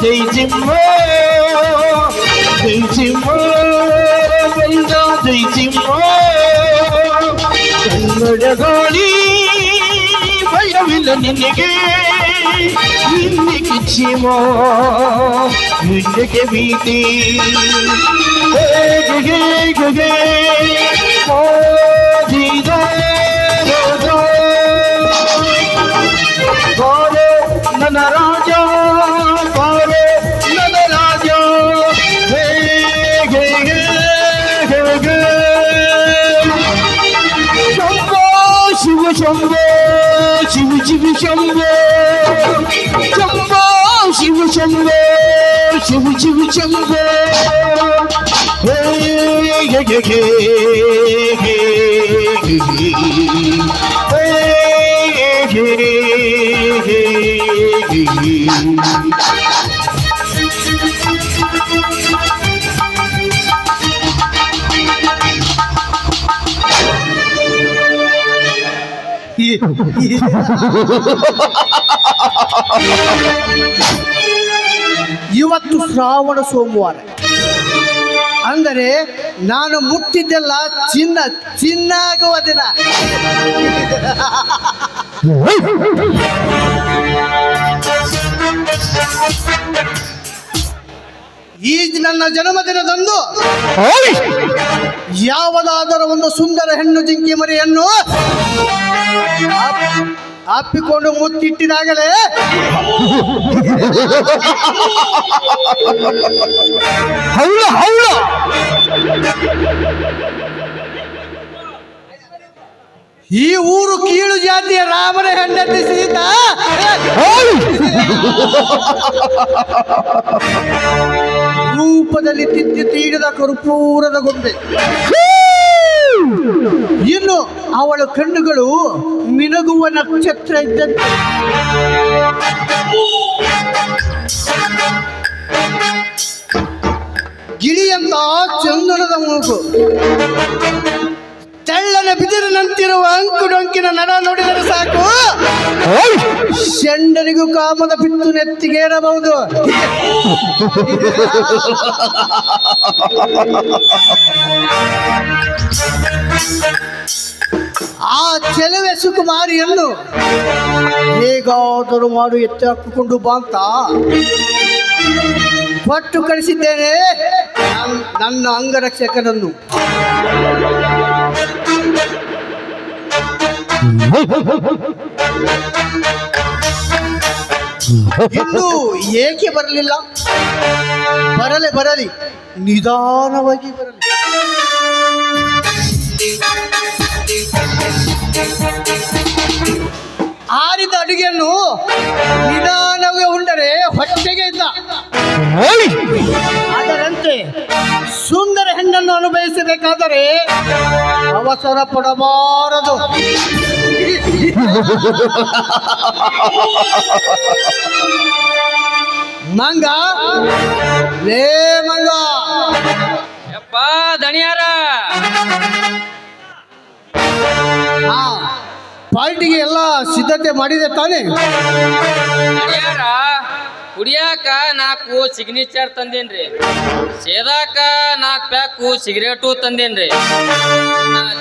ಜೈ ಸಿಂಹ ಜೈ ಸಿಂಹ ಗಂಡ ಜೈ ಸಿಂಹ ಕನ್ನಡ ಗಾಳಿ ಭಯವಿಲ್ಲ ನಿನಗೆ ನಿನ್ನೆ ಕ್ಷೇಮ ನಿನ್ನಗೆ ಭೀತಿ ನನ್ನ ರಾಜ ಬಾರೆ ನನ್ನ ರಾಜ ಶಂಭೋ ಶಿವ ಶಂಭೋ ಶಿವ ಶಿವ ಶಂಭೋ ಶಂಭೋ ಶಿವ ಶಂಭೋ ಶಿವ ಶಿವ ಶಂಭೋ ಇವತ್ತು ಶ್ರಾವಣ ಸೋಮವಾರ ಅಂದರೆ ನಾನು ಮುಟ್ಟಿದ್ದೆಲ್ಲ ಚಿನ್ನ ಆಗುವ ದಿನ. ಈ ನನ್ನ ಜನ್ಮದಿನದಂದು ಯಾವುದಾದರೂ ಒಂದು ಸುಂದರ ಹೆಣ್ಣು ಜಿಂಕಿ ಮರಿಯನ್ನು ಅಪ್ಪಿಕೊಂಡು ಮುತ್ತಿಟ್ಟಿದಾಗಲೇ ಈ ಊರು ಕೀಳು ಜಾತಿಯ ರಾಮನ ಹೆಂಡತಿ ಸೀತಾ ರೂಪದಲ್ಲಿ ತಿದ್ದಿ ತೀಡಿದ ಕರ್ಪೂರದ ಗೊಂಬೆ. ಇನ್ನು ಅವಳ ಕಣ್ಣುಗಳು ಮಿನುಗುವ ನಕ್ಷತ್ರ ಇದ್ದಂತೆ. ಗಿಳಿಯಂತ ಚಂದನದ ಮೂಗು, ತೆಳ್ಳನ ಬಿದಿರಿನಂತಿರುವ ಅಂಕು ಡೊಂಕಿನ ನಡ ನೋಡಿದರೆ ಸಾಕು ಷಂಡನಿಗೂ ಕಾಮದ ಬಿತ್ತು ನೆತ್ತಿಗೇರಬಹುದು. ಆ ಚೆಲುವೆ ಸುಕುಮಾರಿಯನ್ನು ಹೇಗಾದರೂ ಮಾಡು ಎತ್ತಿ ಹಾಕಿಕೊಂಡು ಬಾಂತ ಕೊಟ್ಟು ಕಳಿಸಿದ್ದೇನೆ ನನ್ನ ಅಂಗರಕ್ಷಕನನ್ನು. ಇನ್ನು ಏಕೆ ಬರಲಿಲ್ಲ? ಬರಲಿ ನಿಧಾನವಾಗಿ ಬರಲಿ. ಆರಿದ ಅಡುಗೆಯನ್ನು ನಿಧಾನವಾಗಿ ಉಂಡರೆ ಹೊಟ್ಟೆಗೆ ಇದ್ದ. ಅದರಂತೆ ಸುಂದರ ಹೆಣ್ಣನ್ನು ಅನುಭವಿಸಬೇಕಾದರೆ ಅವಸರ ಪಡಬಾರದು. ಮಂಗ ಲೇ ಮಂಗ, ಯಪ್ಪ ದಣಿಯಾರ, ಪಾರ್ಟಿಗೆ ಎಲ್ಲ ಸಿದ್ಧತೆ ಮಾಡಿದೆ ತಾನೇ? ದಣಿಯಾರ, ಕುಡಿಯಾಕ 4 ಸಿಗ್ನೇಚರ್ ತಂದೇನ್ರಿ, ಸೇದಾಕ 4 ಪ್ಯಾಕು ಸಿಗರೇಟು ತಂದೇನ್ರಿ,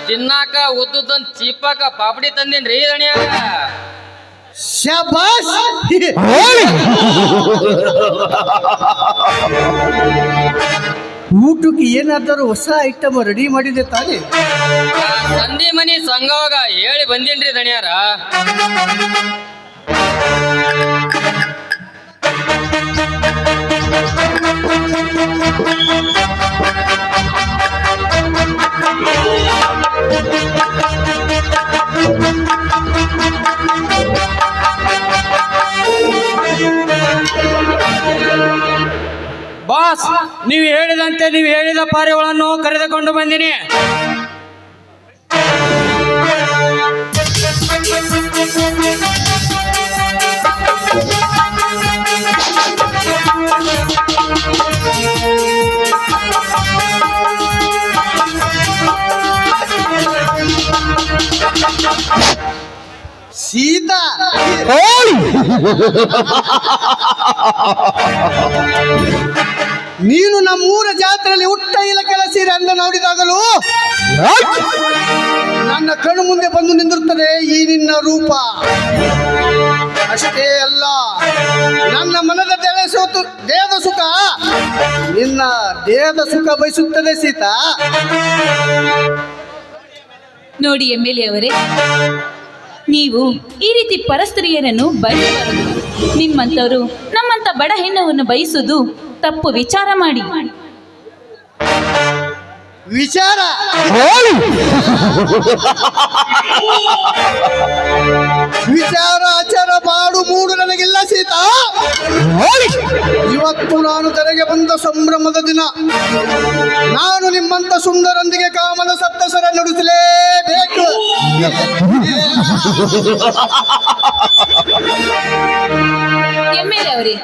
ತಿನ್ನಾಕ ಉದ್ದುದಂತ ಚೀಪಾಕ ಪಾಪಡಿ ತಂದೇನ್ರಿ ದಣಿಯಾರ. ಶಾಬಾಸ್. ಊಟಕ್ಕೆ ಏನಾದರೂ ಹೊಸ ಐಟಮ್ ರೆಡಿ ಮಾಡಿದೆ ತಾನೇ? ಸಂಧಿ ಮನಿ ಸಂಘವಾಗ ಹೇಳಿ ಬಂದೇನ್ರಿ ದಣಿಯಾರ. ಬಾಸ್, ನೀವು ಹೇಳಿದಂತೆ ನೀವು ಹೇಳಿದ ಪಾರಿಗಳನ್ನು ಕರೆದುಕೊಂಡು ಬಂದಿನಿ. ಸೀತಾ ಓಯ್! ನೀನು ನಮ್ಮೂರ ಜಾತ್ರೆಯಲ್ಲಿ ಹುಟ್ಟ ಇಲ್ಲ ಕೆಲಸೀರೆ ಅಂದ ನೋಡಿದಾಗಲೂ ನನ್ನ ಕಣ್ಣು ಮುಂದೆ ಬಂದು ನಿಂದಿರುತ್ತದೆ ಈ ನಿನ್ನ ರೂಪ. ಅಷ್ಟೇ ಅಲ್ಲ, ನನ್ನ ಮನದ ದೇಹದ ಸುಖ ನಿನ್ನ ದೇಹದ ಸುಖ ಬಯಸುತ್ತದೆ ಸೀತಾ. ನೋಡಿ ಎಮ್ಮೆಲೆ ಅವರೇ, ನೀವು ಈ ರೀತಿ ಪರಸ್ತ್ರೀಯರನ್ನು ಬಯಸಬಾರದು. ನಿಮ್ಮಂಥವರು ನಮ್ಮಂಥ ಬಡ ಹೆಣ್ಣವನ್ನು ಬಯಸುವುದು ತಪ್ಪು. ವಿಚಾರ ಮಾಡಿ. ವಿಚಾರ ಓಯ್! ವಿಚಾರ ಆಚಾರ ಬಾಡು ಮೂಡು ನನಗಿಲ್ಲ ಸೀತಾ. ಓಯ್! ಇವತ್ತು ನಾನು ತೆರೆಗೆ ಬಂದ ಸಂಭ್ರಮದ ದಿನ. ನಾನು ನಿಮ್ಮಂತ ಸುಂದರೊಂದಿಗೆ ಕಾಮದ ಸಪ್ತಸರ ನುಡಿಸಲೇಬೇಕು. ಎಮ್ಮೆಲೆ ಅವರೇ,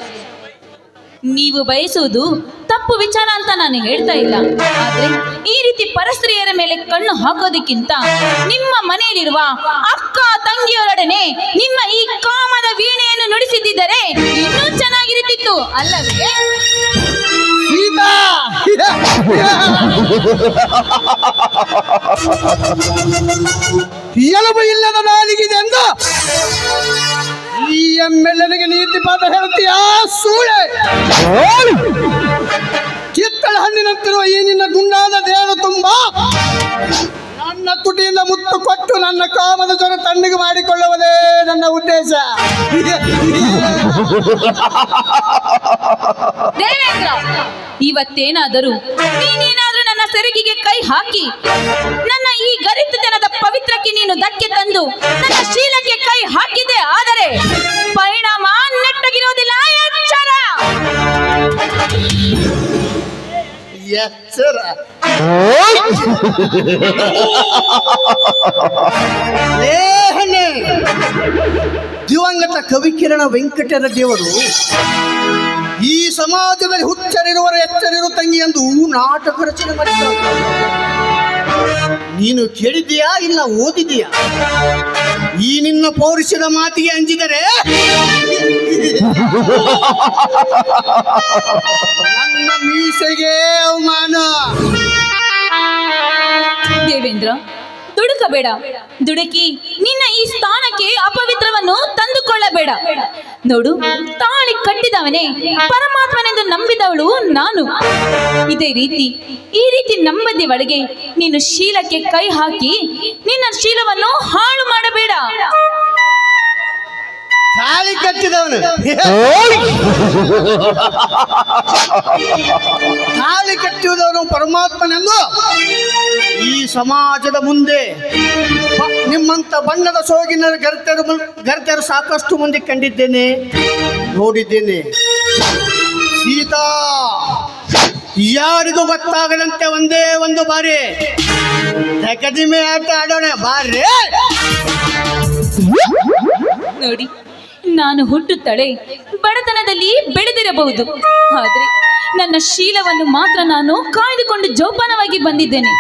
ನೀವು ಬಯಸುವುದು ತಪ್ಪು ವಿಚಾರ ಅಂತ ನಾನು ಹೇಳ್ತಾ ಇಲ್ಲ. ಆದ್ರೆ ಈ ರೀತಿ ಪರಸ್ತ್ರೀಯರ ಮೇಲೆ ಕಣ್ಣು ಹಾಕೋದಕ್ಕಿಂತ ನಿಮ್ಮ ಮನೆಯಲ್ಲಿರುವ ಅಕ್ಕ ತಂಗಿಯರೊಡನೆ ನಿಮ್ಮ ಈ ಕಾಮದ ವೀಣೆಯನ್ನು ನುಡಿಸಿದ್ದರೆ ಇನ್ನೂ ಚೆನ್ನಾಗಿರುತ್ತಿತ್ತು ಅಲ್ಲವೇ? ಸೀತಾ ಎಲುಬು ಇಲ್ಲದ ನಾಲಿಗಿದೆ ಎಂದ ಈ ಎಮ್ಮೆಲ್ಲನಿಗೆ ನೀತಿ ಪಾಠ ಹೇಳ್ತೀಯಾ ಸೂಳೆ? ಓಯ್! ಕಿತ್ತಳೆ ಹಣ್ಣಿನಂತಿರುವ ಈ ನಿನ್ನ ಗುಂಡಾದ ದೇಹದ ತುಂಬ ನನ್ನ ತುಟಿಯಿಂದ ಮುತ್ತು ಕೊಟ್ಟು ನನ್ನ ಕಾಮದ ಜ್ವರ ತಣ್ಣಗೆ ಮಾಡಿಕೊಳ್ಳುವುದೇ ನನ್ನ ಉದ್ದೇಶ. ದೇವೇಂದ್ರ, ಇವತ್ತೇನಾದರೂ ನೀನೇನಾದ್ರೂ ನನ್ನ ಸೆರಗಿಗೆ ಕೈ ಹಾಕಿ ನನ್ನ ಈ ಗರಿತತನದ ಪವಿತ್ರಕ್ಕೆ ನೀನು ಧಕ್ಕೆ ತಂದು ನನ್ನ ಶೀಲಕ್ಕೆ ಕೈ ಹಾಕಿದೆ ಆದರೆ ಪರಿಣಾಮ ನೆಟ್ಟಗಿರೋದಿಲ್ಲ. ಎಚ್ಚರ! ಎಚ್ಚರ! ಓಯ್! ಲೇಹನೆ ದಿವಂಗತ ಕವಿಕಿರಣ ವೆಂಕಟರೆಡ್ಡಿಯವರು ಈ ಸಮಾಜದಲ್ಲಿ ಹುಚ್ಚರಿರುವರ ಎಚ್ಚರಿರು ತಂಗಿ ಎಂದು ನಾಟಕ ರಚನೆ ಮಾಡಿದ್ದಾರೆ. ನೀನು ಕೇಳಿದ್ದೀಯಾ ಇಲ್ಲ ಓದಿದೀಯಾ? ಈ ನಿನ್ನ ಪೌರುಷದ ಮಾತಿಗೆ ಅಂಜಿದರೆ ನನ್ನ ಮೀಸೆಗೆ ಅವಮಾನ. ದೇವೇಂದ್ರ, ದುಡುಕಬೇಡ. ದುಡುಕಿ ನಿನ್ನ ಈ ಸ್ಥಾನಕ್ಕೆ ಅಪವಿತ್ರವನ್ನು ತಂದುಕೊಳ್ಳಬೇಡ. ನೋಡು, ತಾಳಿ ಕಟ್ಟಿದವನೇ ಪರಮಾತ್ಮನೆಂದು ನಂಬಿದವಳು ನಾನು. ಇದೇ ರೀತಿ ಈ ರೀತಿ ನಂಬದಿ ಒಳಗೆ ನೀನು ಶೀಲಕ್ಕೆ ಕೈ ಹಾಕಿ ನಿನ್ನ ಶೀಲವನ್ನು ಹಾಳು ಮಾಡಬೇಡ. ತಾಳಿ ಕಟ್ಟಿದವನು ಓಯ್! ತಾಳಿ ಕಟ್ಟಿದವನು ಪರಮಾತ್ಮನೆಂದು ಈ ಸಮಾಜದ ಮುಂದೆ ನಿಮ್ಮಂತ ಬಣ್ಣದ ಸೋಗಿನ ಗರ್ತೆರು ಸಾಕಷ್ಟು ಮಂದಿ ಕಂಡಿದ್ದೇನೆ, ನೋಡಿದ್ದೇನೆ. ಸೀತಾ, ಯಾರಿಗೂ ಗೊತ್ತಾಗದಂತೆ ಒಂದೇ ಒಂದು ಬಾರಿ ಕದಿಮೆ ಆಟ ಆಡೋಣ ಬಾರ್ರಿ. ನೋಡಿ, ನಾನು ಹುಟ್ಟುತ್ತಳೆ ಬಡತನದಲ್ಲಿ ಬೆಳೆದಿರಬಹುದು, ಆದರೆ ನನ್ನ ಶೀಲವನ್ನು ಮಾತ್ರ ನಾನು ಕಾಯ್ದುಕೊಂಡು ಜೋಪಾನವಾಗಿ ಬಂದಿದ್ದೇನೆ.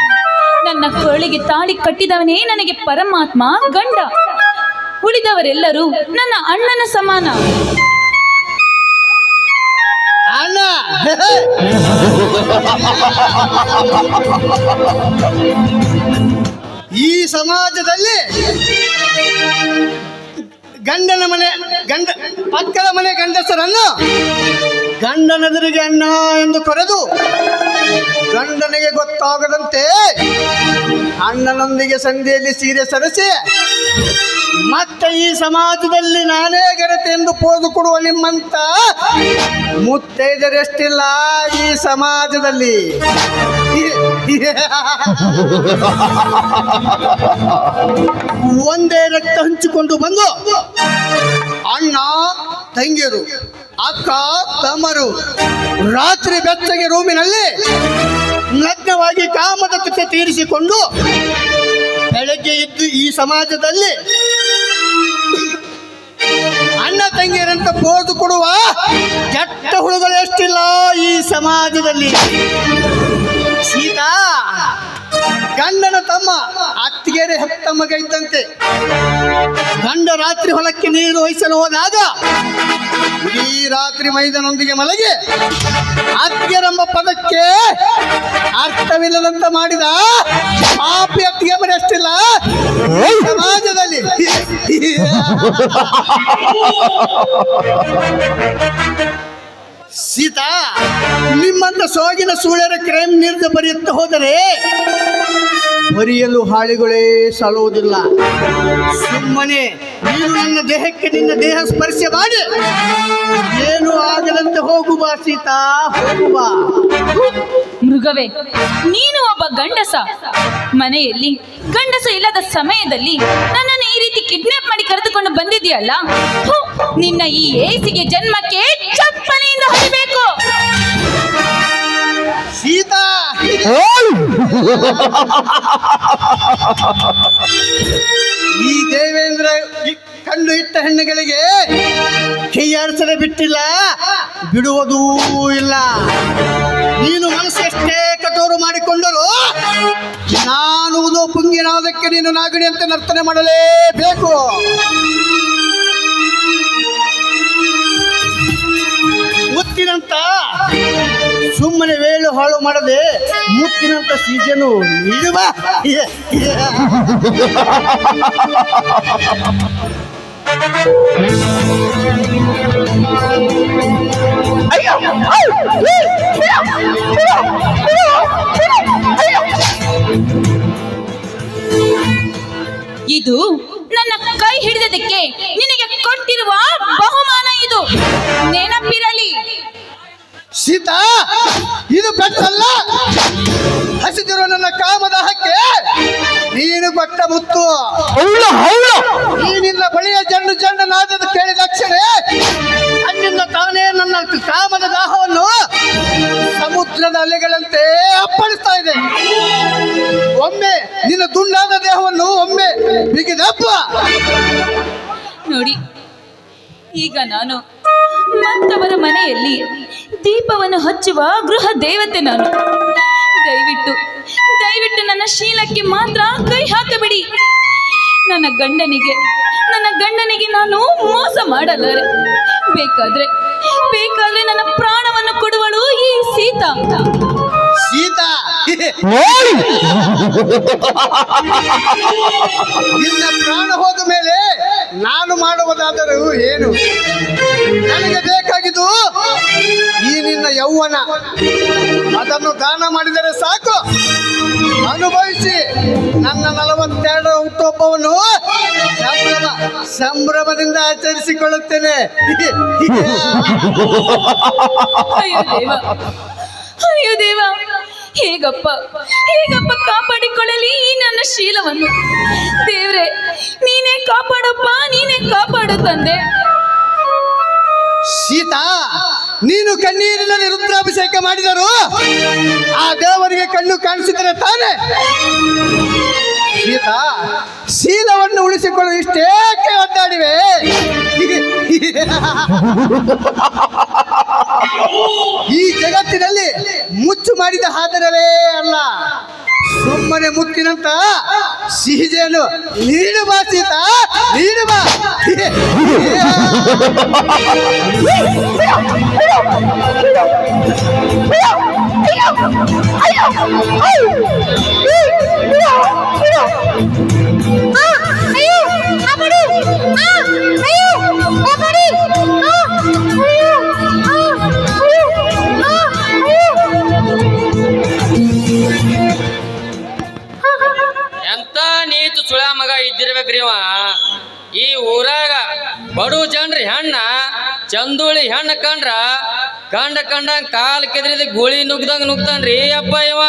ನನ್ನ ಕೊರಳಿಗೆ ತಾಳಿ ಕಟ್ಟಿದವನೇ ನನಗೆ ಪರಮಾತ್ಮ ಗಂಡ. ಉಳಿದವರೆಲ್ಲರೂ ನನ್ನ ಅಣ್ಣನ ಸಮಾನ. ಅಣ್ಣ ಈ ಸಮಾಜದಲ್ಲಿ ಪಕ್ಕದ ಮನೆ ಗಂಡಸರನ್ನು ಗಂಡನೆದುರಿಗೆ ಅಣ್ಣ ಎಂದು ಕರೆದು ಗಂಡನಿಗೆ ಗೊತ್ತಾಗದಂತೆ ಅಣ್ಣನೊಂದಿಗೆ ಸಂಧಿಯಲ್ಲಿ ಸೀರೆ ಸರಿಸಿ ಮತ್ತೆ ಈ ಸಮಾಜದಲ್ಲಿ ನಾನೇ ಗೆರತೆ ಎಂದು ಪೋದು ಕೊಡುವ ನಿಮ್ಮಂತ ಮುತ್ತೈದರೆಷ್ಟಿಲ್ಲ ಈ ಸಮಾಜದಲ್ಲಿ. ಒಂದೇ ರಕ್ತ ಹಂಚಿಕೊಂಡು ಬಂದು ಅಣ್ಣ ತಂಗಿಯರು, ಅಕ್ಕ ತಮ್ಮರು ರಾತ್ರಿ ಬೆಚ್ಚಗೆ ರೂಮಿನಲ್ಲಿ ನಗ್ನವಾಗಿ ಕಾಮದ ತುತ್ತೆ ತೀರಿಸಿಕೊಂಡು ಬೆಳಗ್ಗೆ ಇದ್ದು ಈ ಸಮಾಜದಲ್ಲಿ ಅಣ್ಣ ತಂಗಿಯರಂತ ಪೋದು ಕೊಡುವ ಕೆಟ್ಟ ಹುಳುಗಳು ಎಷ್ಟಿಲ್ಲ ಈ ಸಮಾಜದಲ್ಲಿ. ಸೀತಾ, ಗಂಡನ ತಮ್ಮ ಅತ್ತಿಗೆರೆ ಹೆತ್ತ ಮಗ ಇದ್ದಂತೆ. ಗಂಡ ರಾತ್ರಿ ಹೊಲಕ್ಕೆ ನೀರು ವಹಿಸಲು ಹೋದಾಗ ಇಡೀ ರಾತ್ರಿ ಮೈದನೊಂದಿಗೆ ಮಲಗಿ ಅತ್ತಿಗೆರೆಂಬ ಪದಕ್ಕೆ ಅರ್ಥವಿಲ್ಲದಂತ ಮಾಡಿದ ಪಾಪಿ ಅತ್ತಿಗೆ ಮನೆ ಅಷ್ಟಿಲ್ಲ ಸಮಾಜದಲ್ಲಿ. ಸೀತಾ, ನಿಮ್ಮಂತ ಸೋಗಿನ ಸೂಳ್ಯರ ಕ್ರೈಮ್ ನಿರ್ದ ಬರೆಯುತ್ತಾ ಹೋದರೆ ಬರೆಯಲು ಹಾಳಿಗಳೇ ಸಾಲುವುದಿಲ್ಲ. ಸುಮ್ಮನೆ ನೀನು ನನ್ನ ದೇಹಕ್ಕೆ ನಿನ್ನ ದೇಹ ಸ್ಪರ್ಶ ಮಾಡಿ ಏನು ಆಗದಂತೆ ಹೋಗುವ ಸೀತಾ, ಹೋಗುವ. ಮೃಗವೇ, ನೀನು ಒಬ್ಬ ಗಂಡಸ. ಮನೆಯಲ್ಲಿ ಗಂಡಸ ಇಲ್ಲದ ಸಮಯದಲ್ಲಿ ನನ್ನನ್ನು ಈ ರೀತಿ ಕಿಡ್ನಾಪ್ ಮಾಡಿ ಕರೆದುಕೊಂಡು ಬಂದಿದೆಯಲ್ಲ, ನಿನ್ನ ಈ ಏಸಿಗೆ ಜನ್ಮಕ್ಕೆ ಚಪ್ಪಲಿಯಿಂದ ಹೊಡಿಬೇಕು. ಸೀತಾ, ಈ ದೇವೇಂದ್ರ ಕಣ್ಣು ಇಟ್ಟ ಹೆಣ್ಣುಗಳಿಗೆ ಕೈಯಾಡಿಸಲೇ ಬಿಟ್ಟಿಲ್ಲ, ಬಿಡುವುದೂ ಇಲ್ಲ. ನೀನು ಮನಸ್ಸು ಎಷ್ಟೇ ಕಠೋರು ಮಾಡಿಕೊಂಡರು ನಾನು ಪುಂಗಿನಾದಕ್ಕೆ ನೀನು ನಾಗಣಿ ಅಂತ ನರ್ತನೆ ಮಾಡಲೇಬೇಕು. ಮುತ್ತಿನಂತ ಸುಮ್ಮನೆ ವೇಳು ಹಾಳು ಮಾಡದೆ ಮುತ್ತಿನಂತ ಸೀಜನು ನೀಡುವ. ಇದು ನನ್ನ ಕೈ ಹಿಡಿದದಕ್ಕೆ ನಿನಗೆ ಕೊಟ್ಟಿರುವ ಬಹುಮಾನ. ಇದು ನೆನಪಿರಲಿ. ಸೀತಾ, ಇದು ಬೆಟ್ಟಲ್ಲ, ಹಸಿದಿರೋ ನನ್ನ ಕಾಮದಾಹಕ್ಕೆ ನೀನು ಕೊಟ್ಟ ಮುತ್ತು. ಈ ನಿನ್ನ ಬಳಿಯ ಜಂಡು ಜಂಡು ನಾದದ ಕೇಳಿದ ಅಕ್ಷರ ಕಣ್ಣಿಂದ ತಾನೇ ನನ್ನ ಕಾಮದ ದಾಹವನ್ನು ಸಮುದ್ರದ ಅಲೆಗಳಂತೆ ಅಪ್ಪಳಿಸ್ತಾ ಇದೆ. ಒಮ್ಮೆ ನಿನ್ನ ದುಂಡಾದ ದೇಹವನ್ನು ಒಮ್ಮೆ ಬಿಗಿದಪ್ಪ. ನೋಡಿ, ಈಗ ನಾನು ಮತ್ತವರ ಮನೆಯಲ್ಲಿ ದೀಪವನ್ನು ಹಚ್ಚುವ ಗೃಹ ದೇವತೆ. ನಾನು ದಯವಿಟ್ಟು ನನ್ನ ಶೀಲಕ್ಕೆ ಮಾತ್ರ ಕೈ ಹಾಕಬೇಡಿ. ನನ್ನ ಗಂಡನಿಗೆ ನಾನು ಮೋಸ ಮಾಡಲಾರೆ. ಬೇಕಾದ್ರೆ ನನ್ನ ಪ್ರಾಣವನ್ನು ಕೊಡುವಳು ಈ ಸೀತಾ. ಸೀತಾ, ನಿನ್ನ ಪ್ರಾಣ ಹೋದ ಮೇಲೆ ನಾನು ಮಾಡುವುದಾದರೂ ಏನು? ನನಗೆ ಬೇಕಾಗಿದ್ದು ಈ ನಿನ್ನ ಯೌವನ. ಅದನ್ನು ದಾನ ಮಾಡಿದರೆ ಸಾಕು. ಅನುಭವಿಸಿ ನನ್ನ 42 ಹುಟ್ಟುಹಬ್ಬವನ್ನು ಸಂಭ್ರಮದಿಂದ ಆಚರಿಸಿಕೊಳ್ಳುತ್ತೇನೆ. ಅಯ್ಯೋ ದೇವ, ಹೇಗಪ್ಪ ಕಾಪಾಡಿಕೊಳ್ಳಲಿ ಈ ನನ್ನ ಶೀಲವನ್ನು? ದೇವ್ರೆ, ನೀನೇ ಕಾಪಾಡಪ್ಪ, ನೀನೇ ಕಾಪಾಡು ತಂದೆ. ಸೀತಾ, ನೀನು ಕಣ್ಣೀರಿನಲ್ಲಿ ರುದ್ರಾಭಿಷೇಕ ಮಾಡಿದರು ಆ ದೇವರಿಗೆ ಕಣ್ಣು ಕಾಣಿಸಿದರೆ ತಾನೆ. ಸೀತಾ, ಶೀಲವನ್ನು ಉಳಿಸಿಕೊಳ್ಳಲು ಇಷ್ಟೇಕೆ ಒದ್ದಾಡಿವೆ? ಈ ಜಗತ್ತಿನಲ್ಲಿ ಮುಚ್ಚು ಮಾಡಿದ ಹಾದರವೇ ಅಲ್ಲ, ಸುಮ್ಮನೆ ಮುತ್ತಿನಂತ ಸಿಹಿಜೇನು ನೀಡುವ ಸೀತಾ, ನೀಡುವ. ಎಂತ ನೀತು ಸುಳ ಮಗ ಇದ್ದಿರ್ಬೇಕ್ರಿ ಇವ. ಈ ಊರಾಗ ಬಡು ಜನರಿ ಹೆಣ್ಣ ಚಂದುಳಿ ಹೆಣ್ಣು ಕಂಡ್ರ ಕಂಡಂಗ್ ಕಾಲ್ ಕೆದ್ರಿದ ಗುಳಿ ನುಗ್ದಂಗ ನುಗ್ತಾನ್ರಿ ಅಪ್ಪ ಇವ.